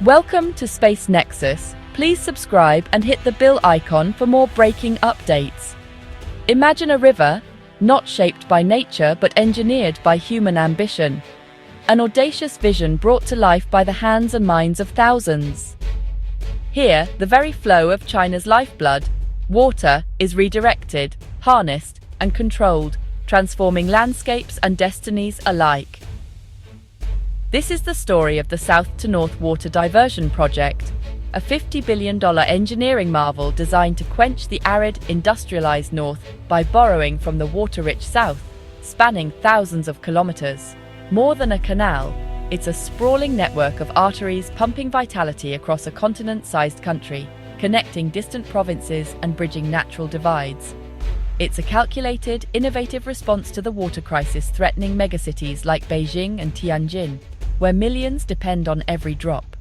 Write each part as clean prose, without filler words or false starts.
Welcome to Space Nexus. Please subscribe and hit the bell icon for more breaking updates. Imagine a river, not shaped by nature but engineered by human ambition. An audacious vision brought to life by the hands and minds of thousands. Here, the very flow of China's lifeblood, water, is redirected, harnessed, and controlled, transforming landscapes and destinies alike. This is the story of the South to North Water Diversion Project, a $50 billion engineering marvel designed to quench the arid, industrialized North by borrowing from the water-rich South, spanning thousands of kilometers. More than a canal, it's a sprawling network of arteries pumping vitality across a continent-sized country, connecting distant provinces and bridging natural divides. It's a calculated, innovative response to the water crisis threatening megacities like Beijing and Tianjin, where millions depend on every drop.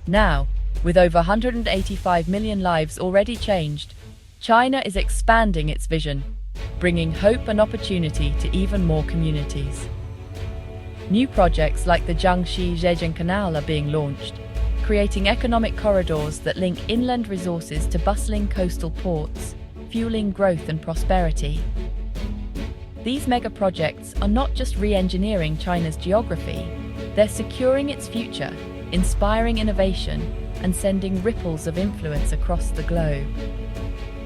Now, with over 185 million lives already changed, China is expanding its vision, bringing hope and opportunity to even more communities. New projects like the Jiangxi-Zhejiang Canal are being launched, creating economic corridors that link inland resources to bustling coastal ports, fueling growth and prosperity. These mega projects are not just re-engineering China's geography, they're securing its future, inspiring innovation, and sending ripples of influence across the globe.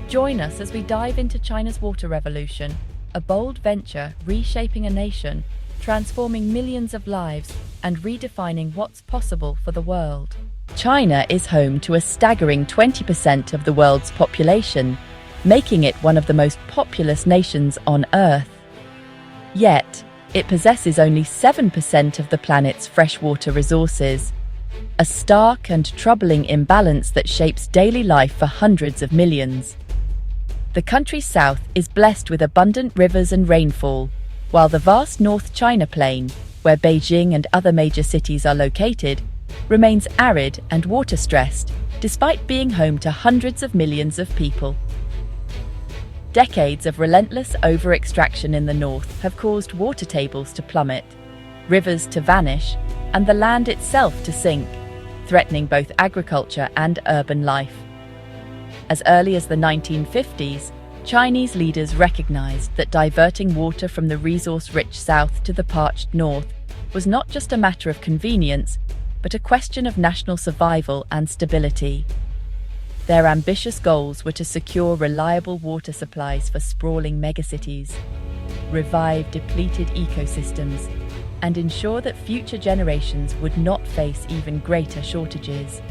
Join us as we dive into China's water revolution, a bold venture reshaping a nation, transforming millions of lives, and redefining what's possible for the world. China is home to a staggering 20% of the world's population, making it one of the most populous nations on Earth. Yet, it possesses only 7% of the planet's freshwater resources, a stark and troubling imbalance that shapes daily life for hundreds of millions. The country's south is blessed with abundant rivers and rainfall, while the vast North China Plain, where Beijing and other major cities are located, remains arid and water-stressed, despite being home to hundreds of millions of people. Decades of relentless over-extraction in the north have caused water tables to plummet, rivers to vanish, and the land itself to sink, threatening both agriculture and urban life. As early as the 1950s, Chinese leaders recognized that diverting water from the resource-rich south to the parched north was not just a matter of convenience, but a question of national survival and stability. Their ambitious goals were to secure reliable water supplies for sprawling megacities, revive depleted ecosystems, and ensure that future generations would not face even greater shortages.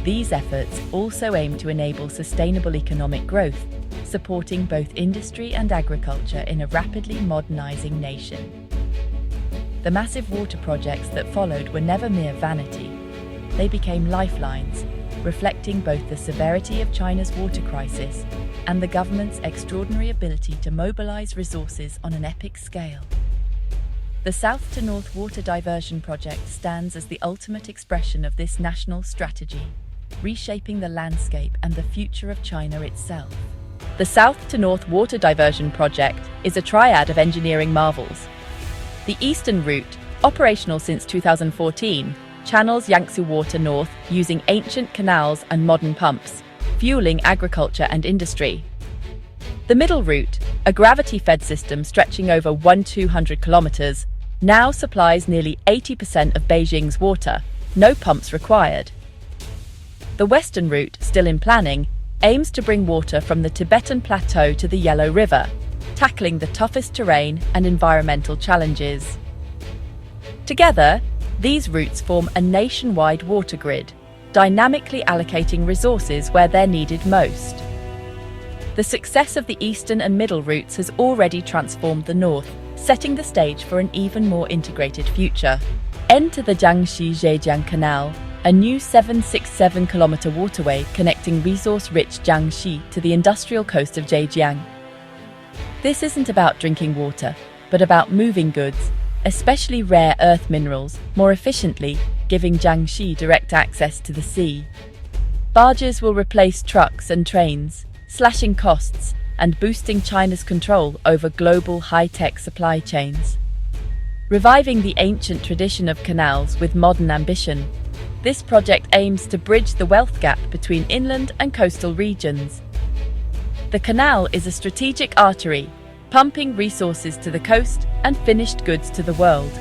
These efforts also aim to enable sustainable economic growth, supporting both industry and agriculture in a rapidly modernizing nation. The massive water projects that followed were never mere vanity. They became lifelines, reflecting both the severity of China's water crisis and the government's extraordinary ability to mobilize resources on an epic scale. The South to North Water Diversion Project stands as the ultimate expression of this national strategy, reshaping the landscape and the future of China itself. The South to North Water Diversion Project is a triad of engineering marvels. The eastern route, operational since 2014, channels Yangtze water north using ancient canals and modern pumps, fueling agriculture and industry. The middle route, a gravity-fed system stretching over 200 kilometers, now supplies nearly 80% of Beijing's water, no pumps required. The western route, still in planning, aims to bring water from the Tibetan Plateau to the Yellow River, tackling the toughest terrain and environmental challenges. Together, these routes form a nationwide water grid, dynamically allocating resources where they're needed most. The success of the eastern and middle routes has already transformed the north, setting the stage for an even more integrated future. Enter the Jiangxi-Zhejiang Canal, a new 767-kilometer waterway connecting resource-rich Jiangxi to the industrial coast of Zhejiang. This isn't about drinking water, but about moving goods, especially rare earth minerals, more efficiently, giving Jiangxi direct access to the sea. Barges will replace trucks and trains, slashing costs and boosting China's control over global high-tech supply chains. Reviving the ancient tradition of canals with modern ambition, This project aims to bridge the wealth gap between inland and coastal regions. The canal is a strategic artery, pumping resources to the coast and finished goods to the world,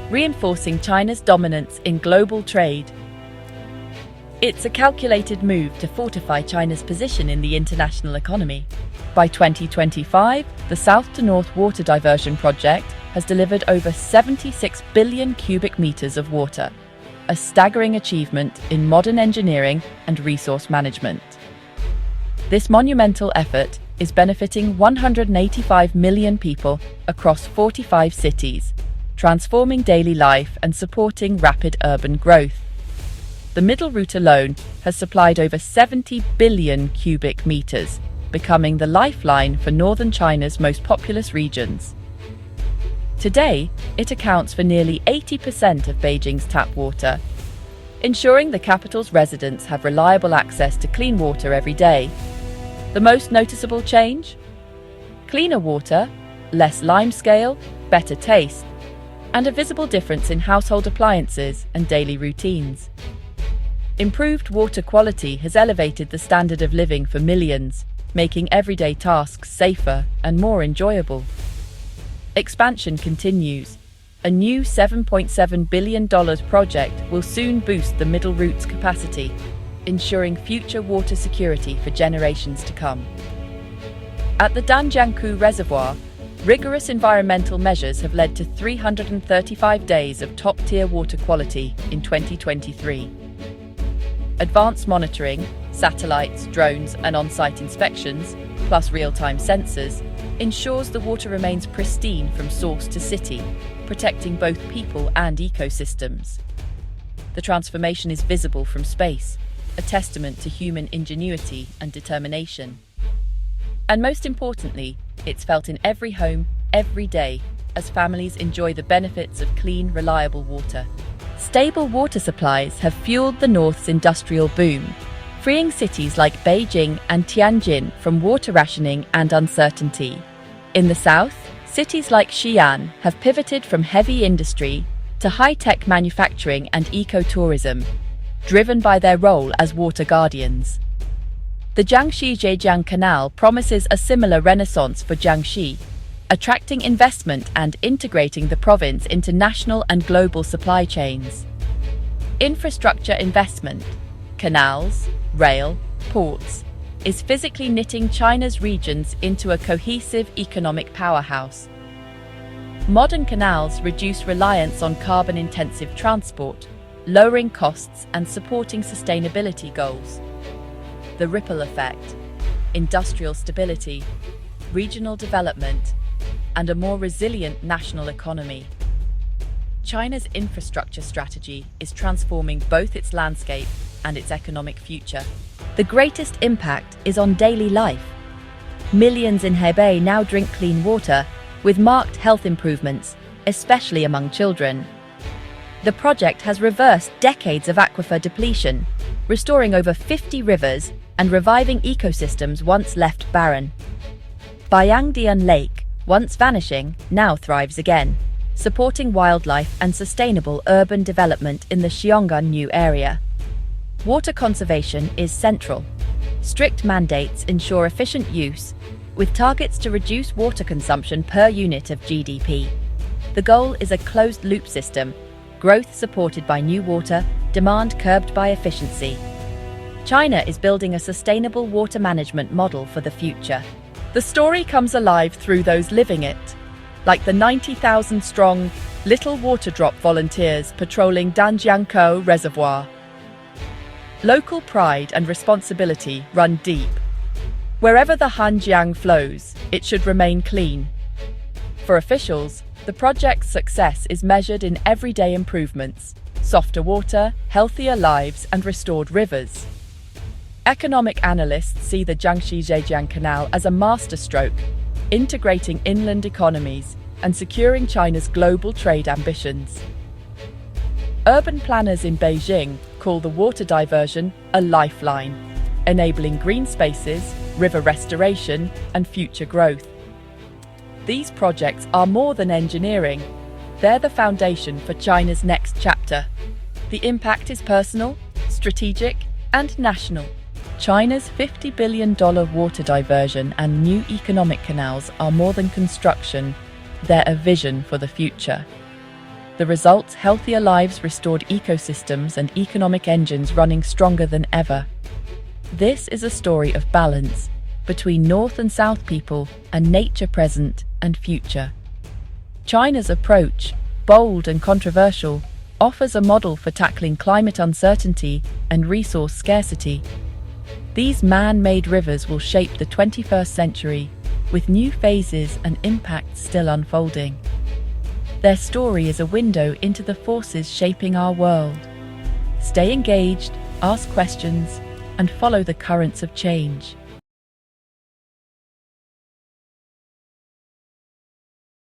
reinforcing China's dominance in global trade. It's a calculated move to fortify China's position in the international economy. By 2025, the South to North Water Diversion Project has delivered over 76 billion cubic meters of water, a staggering achievement in modern engineering and resource management. This monumental effort is benefiting 185 million people across 45 cities, transforming daily life and supporting rapid urban growth. The middle route alone has supplied over 70 billion cubic meters, becoming the lifeline for northern China's most populous regions. Today, it accounts for nearly 80% of Beijing's tap water, ensuring the capital's residents have reliable access to clean water every day. The most noticeable change? Cleaner water, less limescale, better taste, and a visible difference in household appliances and daily routines. Improved water quality has elevated the standard of living for millions, making everyday tasks safer and more enjoyable. Expansion continues. A new $7.7 billion project will soon boost the middle route's capacity, ensuring future water security for generations to come. At the Danjiangkou Reservoir, rigorous environmental measures have led to 335 days of top-tier water quality in 2023. Advanced monitoring, satellites, drones, and on-site inspections, plus real-time sensors, ensures the water remains pristine from source to city, protecting both people and ecosystems. The transformation is visible from space, a testament to human ingenuity and determination. And most importantly, it's felt in every home, every day, as families enjoy the benefits of clean, reliable water. Stable water supplies have fueled the North's industrial boom, freeing cities like Beijing and Tianjin from water rationing and uncertainty. In the South, cities like Xi'an have pivoted from heavy industry to high-tech manufacturing and ecotourism, driven by their role as water guardians. The Jiangxi-Zhejiang Canal promises a similar renaissance for Jiangxi, attracting investment and integrating the province into national and global supply chains. Infrastructure investment, canals, rail, ports, is physically knitting China's regions into a cohesive economic powerhouse. Modern canals reduce reliance on carbon-intensive transport, lowering costs and supporting sustainability goals. The ripple effect, industrial stability, regional development, and a more resilient national economy. China's infrastructure strategy is transforming both its landscape and its economic future. The greatest impact is on daily life. Millions in Hebei now drink clean water, with marked health improvements, especially among children. The project has reversed decades of aquifer depletion, restoring over 50 rivers and reviving ecosystems once left barren. Bayangdian Lake, once vanishing, now thrives again, supporting wildlife and sustainable urban development in the Xiong'an area. Water conservation is central. Strict mandates ensure efficient use, with targets to reduce water consumption per unit of GDP. The goal is a closed-loop system, growth supported by new water, demand curbed by efficiency. China is building a sustainable water management model for the future. The story comes alive through those living it, like the 90,000-strong Little Water Drop volunteers patrolling Danjiangkou Reservoir. Local pride and responsibility run deep. Wherever the Hanjiang flows, it should remain clean. For officials, the project's success is measured in everyday improvements: softer water, healthier lives, and restored rivers. Economic analysts see the Jiangxi-Zhejiang Canal as a masterstroke, integrating inland economies and securing China's global trade ambitions. Urban planners in Beijing call the water diversion a lifeline, enabling green spaces, river restoration, and future growth. These projects are more than engineering. They're the foundation for China's next chapter. The The impact is personal, strategic, and national. China's $50 billion water diversion and new economic canals are more than construction, they're a vision for the future. The results: healthier lives, restored ecosystems, and economic engines running stronger than ever. This is a story of balance between North and South people and nature, present and future. China's approach, bold and controversial, offers a model for tackling climate uncertainty and resource scarcity. These man-made rivers will shape the 21st century, with new phases and impacts still unfolding. Their story is a window into the forces shaping our world. Stay engaged, ask questions, and follow the currents of change.